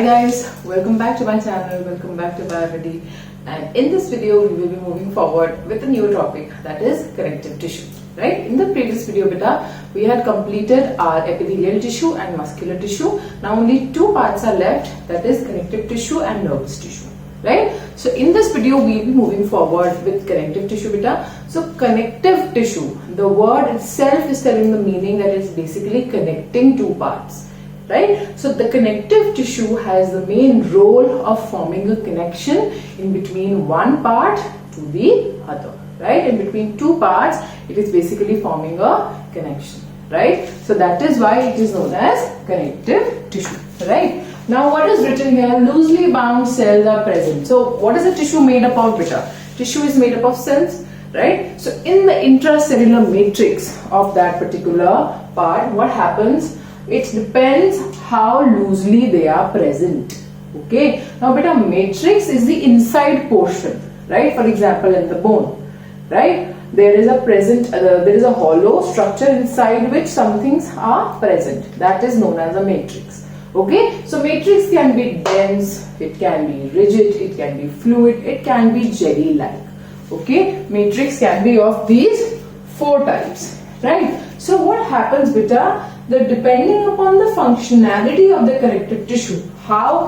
Hi guys, welcome back to my channel, welcome back to Biology, and in this video we will be moving forward with a new topic, that is connective tissue. Right? In the previous video we had completed our epithelial tissue and muscular tissue. Now only two parts are left, that is connective tissue and nervous tissue. Right? So in this video we will be moving forward with connective tissue So connective tissue, the word itself is telling the meaning that it's basically connecting two parts. Right? So the connective tissue has the main role of forming a connection in between one part to the other. Right? In between two parts, it is basically forming a connection. Right? So that is why it is known as connective tissue. Right? Now what is written here? Loosely bound cells are present. So what is the tissue made up of, beta? Tissue is made up of cells. Right? So in the intracellular matrix of that particular part, what happens? It depends how loosely they are present. Okay. Now beta, matrix is the inside portion. Right? For example, in the bone. Right? There is a hollow structure inside which some things are present. That is known as a matrix. Okay. So matrix can be dense, it can be rigid, it can be fluid, it can be jelly-like. Okay. Matrix can be of these four types. Right. So what happens, beta? That depending upon the functionality of the connective tissue, how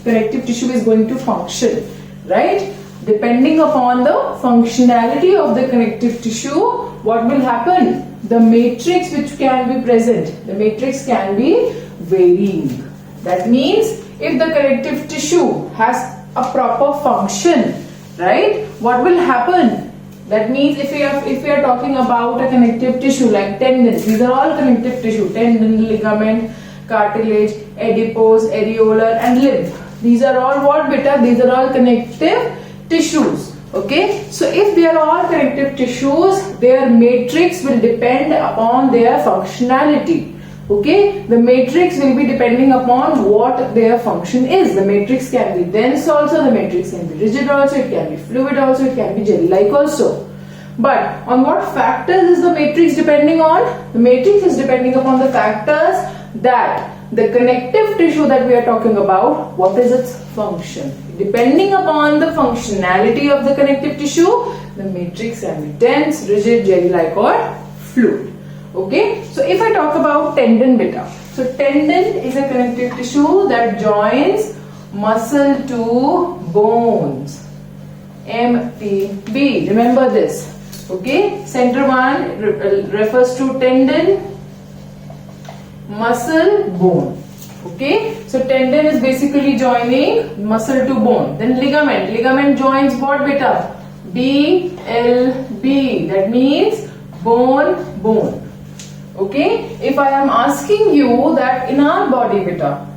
connective tissue is going to function, right? Depending upon the functionality of the connective tissue, what will happen? The matrix which can be present, the matrix can be varying. That means if the connective tissue has a proper function, right? What will happen? That means if we are talking about a connective tissue like tendons, these are all connective tissue, tendon, ligament, cartilage, adipose, areolar and lymph. These are all what, beta? These are all connective tissues. Okay. So if they are all connective tissues, their matrix will depend upon their functionality. Okay. The matrix will be depending upon what their function is. The matrix can be dense also, the matrix can be rigid also, it can be fluid also, it can be jelly-like also. But on what factors is the matrix depending on? The matrix is depending upon the factors that the connective tissue that we are talking about, what is its function? Depending upon the functionality of the connective tissue, the matrix can be dense, rigid, jelly-like or fluid. Okay, so if I talk about tendon, beta. So tendon is a connective tissue that joins muscle to bones. MTB. Remember this. Okay, center one refers to tendon, muscle, bone. Okay, so tendon is basically joining muscle to bone. Then ligament. Ligament joins what, beta? BLB. That means bone, bone. Okay, if I am asking you that in our body, beta,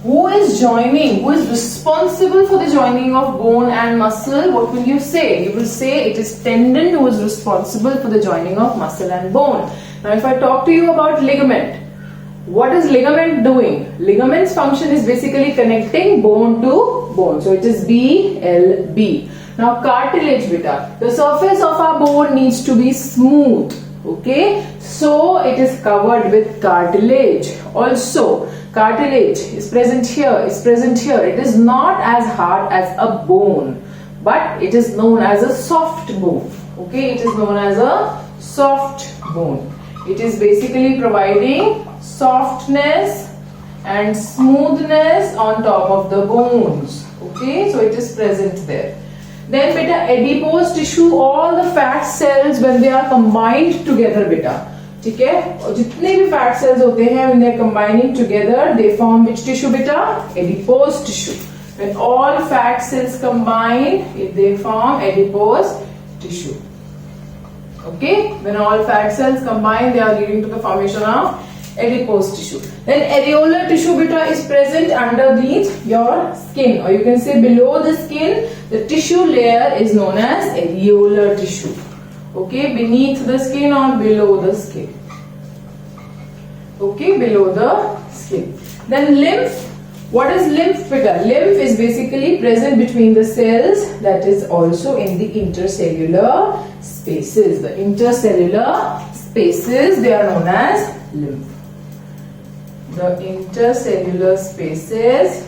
who is responsible for the joining of bone and muscle, what will you say? You will say it is tendon who is responsible for the joining of muscle and bone. Now if I talk to you about ligament, what is ligament doing? Ligament's function is basically connecting bone to bone. So it is BLB. Now cartilage, beta. The surface of our bone needs to be smooth. Okay, so it is covered with cartilage. Also, cartilage is present here, It is not as hard as a bone, but it is known as a soft bone. Okay, it is known as a soft bone. It is basically providing softness and smoothness on top of the bones. Okay, so it is present there. Then beta, adipose tissue, all the fat cells when they are combined together, beta. ठीक है, और जितने भी fat cells होते हैं when they are combining together, they form which tissue, beta? Adipose tissue. When all fat cells combine, they form adipose tissue. Okay, when all fat cells combine, they are leading to the formation of adipose tissue. Then areolar tissue, beta, is present underneath your skin, or you can say below the skin. The tissue layer is known as areolar tissue. Okay, beneath the skin or below the skin. Okay, below the skin. Then lymph. What is lymph, beta? Lymph is basically present between the cells, that is also in the intercellular spaces. The intercellular spaces, they are known as lymph. The intercellular spaces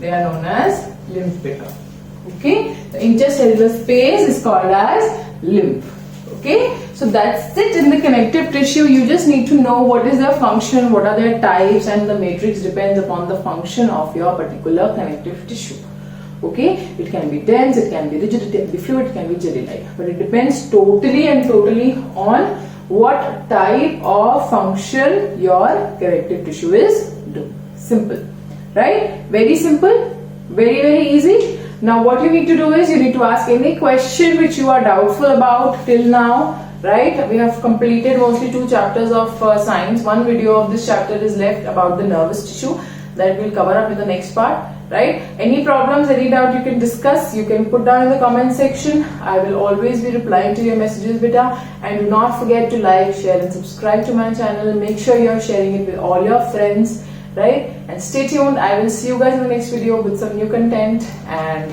They are known as lymph beta. Okay, the intercellular space is called as lymph. Okay, so that's it in the connective tissue. You just need to know what is their function, what are their types, and the matrix depends upon the function of your particular connective tissue. Okay, it can be dense, it can be rigid, it can be fluid, it can be jelly-like, but it depends totally on what type of function your connective tissue is doing. Simple, right? Very simple, very easy. Now what you need to do is you need to ask any question which you are doubtful about till now, right? We have completed mostly 2 chapters of science. One video of this chapter is left about the nervous tissue that we'll cover up in the next part, right? Any problems, any doubt you can discuss, you can put down in the comment section. I will always be replying to your messages, beta. And do not forget to like, share and subscribe to my channel. Make sure you are sharing it with all your friends, right? And stay tuned. I will see you guys in the next video with some new content, and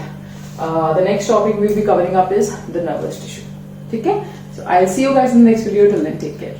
the next topic we'll be covering up is the nervous tissue. Okay? So I'll see you guys in the next video. Till then, take care.